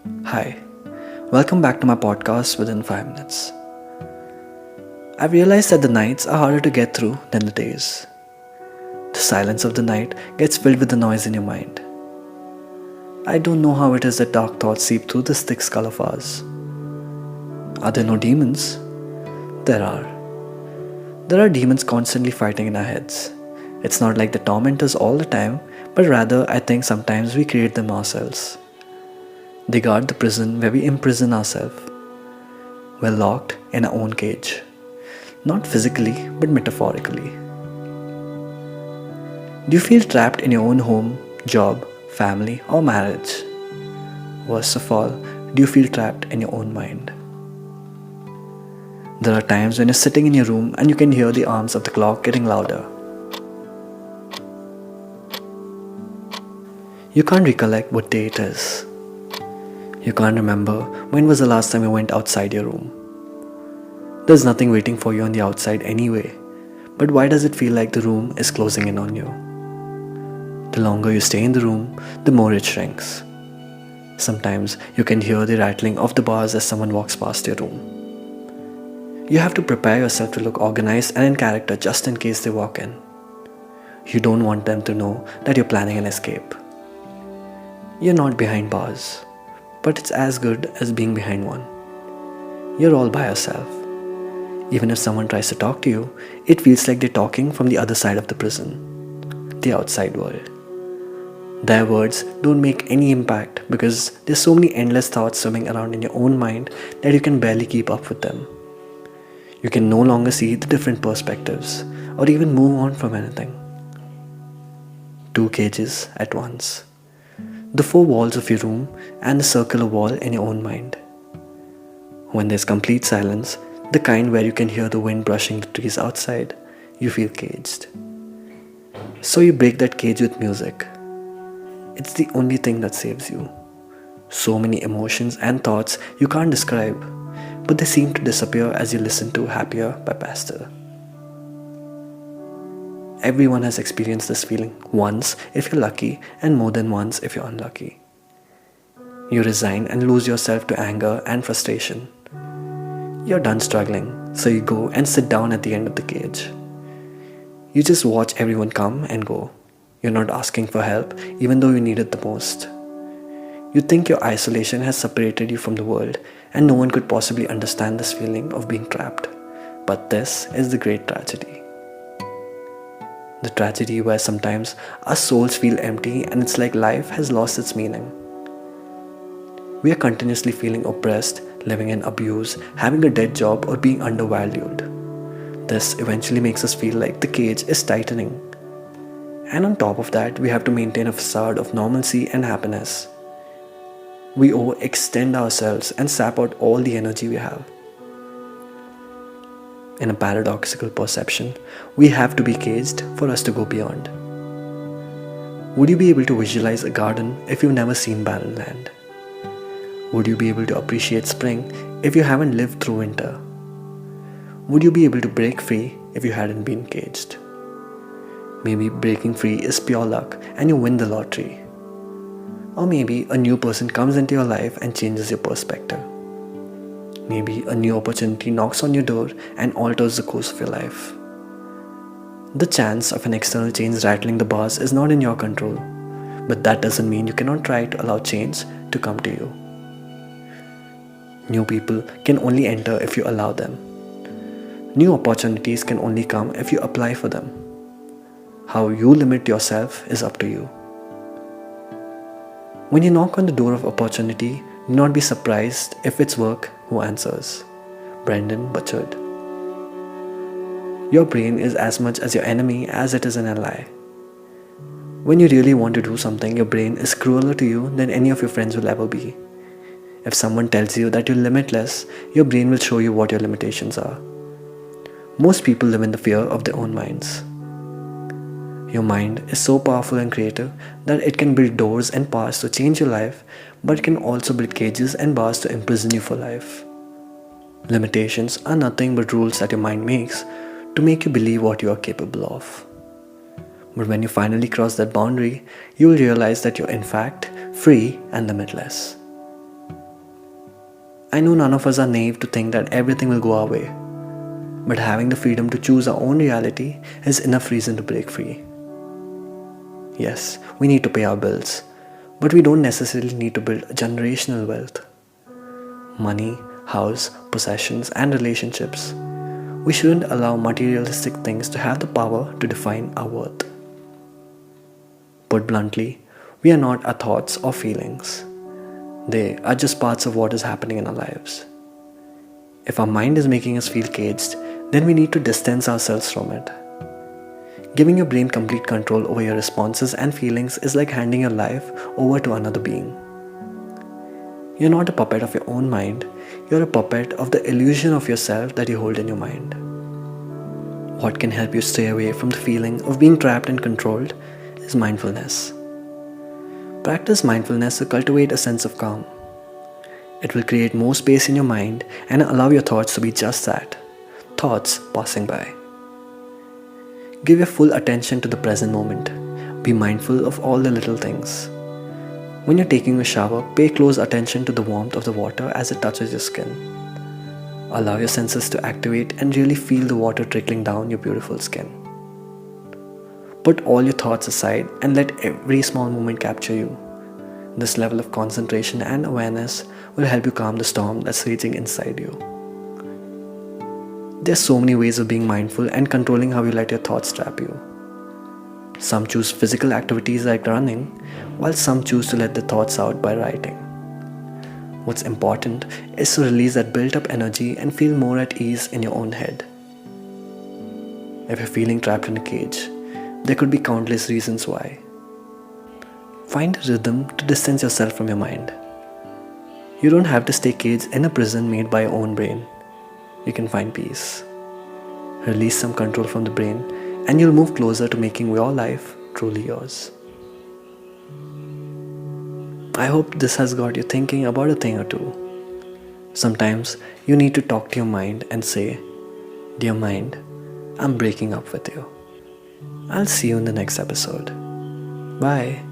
Hi, welcome back to my podcast within 5 minutes. I've realized that the nights are harder to get through than the days. The silence of the night gets filled with the noise in your mind. I don't know how it is that dark thoughts seep through this thick skull of ours. Are there no demons? There are. There are demons constantly fighting in our heads. It's not like they torment us all the time, but rather I think sometimes we create them ourselves. They guard the prison where we imprison ourselves. We're locked in our own cage. Not physically, but metaphorically. Do you feel trapped in your own home, job, family, or marriage? Worst of all, do you feel trapped in your own mind? There are times when you're sitting in your room and you can hear the arms of the clock getting louder. You can't recollect what day it is. You can't remember when was the last time you went outside your room. There's nothing waiting for you on the outside anyway, but why does it feel like the room is closing in on you? The longer you stay in the room, the more it shrinks. Sometimes you can hear the rattling of the bars as someone walks past your room. You have to prepare yourself to look organized and in character just in case they walk in. You don't want them to know that you're planning an escape. You're not behind bars, but it's as good as being behind one. You're all by yourself. Even if someone tries to talk to you, it feels like they're talking from the other side of the prison, the outside world. Their words don't make any impact because there's so many endless thoughts swimming around in your own mind that you can barely keep up with them. You can no longer see the different perspectives or even move on from anything. Two cages at once. The four walls of your room and the circular wall in your own mind. When there's complete silence, the kind where you can hear the wind brushing the trees outside, you feel caged. So you break that cage with music. It's the only thing that saves you. So many emotions and thoughts you can't describe, but they seem to disappear as you listen to Happier by Pastor. Everyone has experienced this feeling once if you're lucky and more than once if you're unlucky. You resign and lose yourself to anger and frustration. You're done struggling, so you go and sit down at the end of the cage. You just watch everyone come and go. You're not asking for help even though you need it the most. You think your isolation has separated you from the world and no one could possibly understand this feeling of being trapped. But this is the great tragedy. The tragedy where sometimes our souls feel empty and it's like life has lost its meaning. We are continuously feeling oppressed, living in abuse, having a dead job or being undervalued. This eventually makes us feel like the cage is tightening. And on top of that, we have to maintain a facade of normalcy and happiness. We overextend ourselves and sap out all the energy we have. In a paradoxical perception, we have to be caged for us to go beyond. Would you be able to visualize a garden if you've never seen barren land? Would you be able to appreciate spring if you haven't lived through winter? Would you be able to break free if you hadn't been caged? Maybe breaking free is pure luck and you win the lottery. Or maybe a new person comes into your life and changes your perspective. Maybe a new opportunity knocks on your door and alters the course of your life. The chance of an external change rattling the bars is not in your control, but that doesn't mean you cannot try to allow change to come to you. New people can only enter if you allow them. New opportunities can only come if you apply for them. How you limit yourself is up to you. When you knock on the door of opportunity, do not be surprised if it's work who answers. Brendan Butchard. Your brain is as much as your enemy as it is an ally. When you really want to do something, your brain is crueler to you than any of your friends will ever be. If someone tells you that you're limitless, your brain will show you what your limitations are. Most people live in the fear of their own minds. Your mind is so powerful and creative that it can build doors and paths to change your life, but it can also build cages and bars to imprison you for life. Limitations are nothing but rules that your mind makes to make you believe what you are capable of. But when you finally cross that boundary, you will realize that you're in fact free and limitless. I know none of us are naive to think that everything will go our way, but having the freedom to choose our own reality is enough reason to break free. Yes, we need to pay our bills, but we don't necessarily need to build generational wealth. Money, house, possessions, and relationships. We shouldn't allow materialistic things to have the power to define our worth. Put bluntly, we are not our thoughts or feelings. They are just parts of what is happening in our lives. If our mind is making us feel caged, then we need to distance ourselves from it. Giving your brain complete control over your responses and feelings is like handing your life over to another being. You're not a puppet of your own mind, you're a puppet of the illusion of yourself that you hold in your mind. What can help you stay away from the feeling of being trapped and controlled is mindfulness. Practice mindfulness to cultivate a sense of calm. It will create more space in your mind and allow your thoughts to be just that, thoughts passing by. Give your full attention to the present moment. Be mindful of all the little things. When you're taking a shower, pay close attention to the warmth of the water as it touches your skin. Allow your senses to activate and really feel the water trickling down your beautiful skin. Put all your thoughts aside and let every small moment capture you. This level of concentration and awareness will help you calm the storm that's raging inside you. There are so many ways of being mindful and controlling how you let your thoughts trap you. Some choose physical activities like running, while some choose to let their thoughts out by writing. What's important is to release that built-up energy and feel more at ease in your own head. If you're feeling trapped in a cage, there could be countless reasons why. Find a rhythm to distance yourself from your mind. You don't have to stay caged in a prison made by your own brain. You can find peace. Release some control from the brain and you'll move closer to making your life truly yours. I hope this has got you thinking about a thing or two. Sometimes you need to talk to your mind and say, "Dear mind, I'm breaking up with you." I'll see you in the next episode. Bye.